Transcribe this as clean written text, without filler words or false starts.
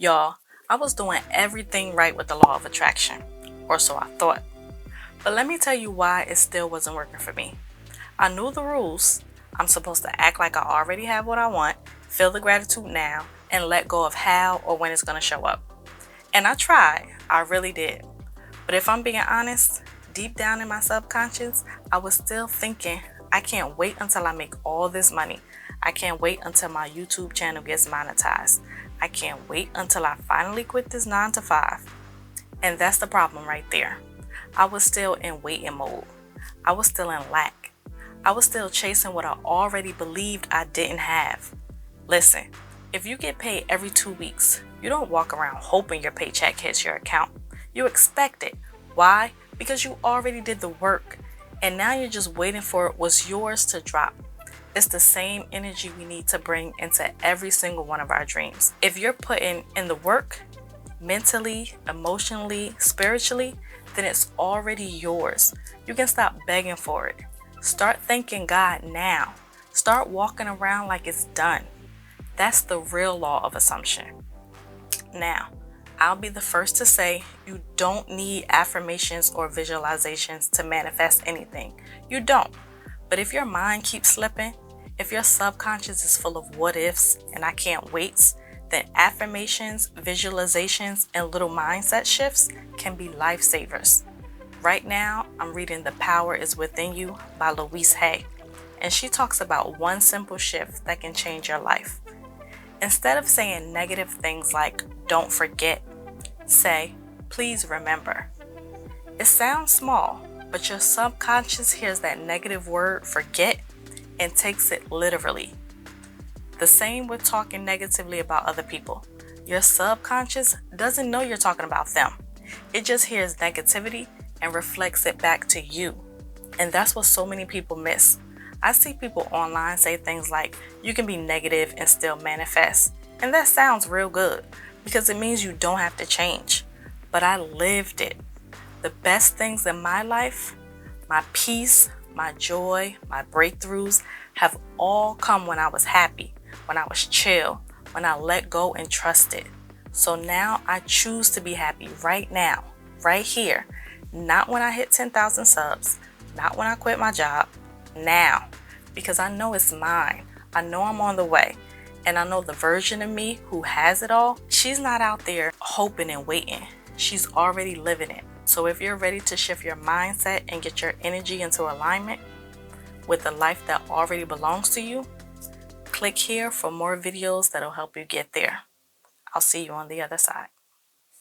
Y'all, I was doing everything right with the law of attraction, or so I thought. But let me tell you why it still wasn't working for me. I knew the rules. I'm supposed to act like I already have what I want, feel the gratitude now, and let go of how or when it's going to show up. And I tried, I really did. But if I'm being honest, deep down in my subconscious, I was still thinking, I can't wait until I make all this money. I can't wait until my YouTube channel gets monetized. I can't wait until I finally quit this 9 to 5. And that's the problem right there. I was still in waiting mode. I was still in lack. I was still chasing what I already believed I didn't have. Listen, if you get paid every 2 weeks, you don't walk around hoping your paycheck hits your account. You expect it. Why? Because you already did the work, and now you're just waiting for it was yours to drop. It's the same energy we need to bring into every single one of our dreams. If you're putting in the work, mentally, emotionally, spiritually, then it's already yours. You can stop begging for it. Start thanking God now. Start walking around like it's done. That's the real law of assumption. Now, I'll be the first to say you don't need affirmations or visualizations to manifest anything. You don't. But if your mind keeps slipping, if your subconscious is full of what ifs and I can't waits, then affirmations, visualizations, and little mindset shifts can be lifesavers. Right now, I'm reading The Power is Within You by Louise, and she talks about one simple shift that can change your life. Instead of saying negative things like, don't forget, say, please remember. It sounds small, but your subconscious hears that negative word, forget, and takes it literally. The same with talking negatively about other people. Your subconscious doesn't know you're talking about them. It just hears negativity and reflects it back to you. And that's what so many people miss. I see people online say things like, you can be negative and still manifest. And that sounds real good because it means you don't have to change. But I lived it. The best things in my life, my peace, my joy, my breakthroughs have all come when I was happy, when I was chill, when I let go and trusted. So now I choose to be happy right now, right here. Not when I hit 10,000 subs, not when I quit my job, now. Because I know it's mine. I know I'm on the way. And I know the version of me who has it all, she's not out there hoping and waiting. She's already living it. So if you're ready to shift your mindset and get your energy into alignment with the life that already belongs to you, click here for more videos that'll help you get there. I'll see you on the other side.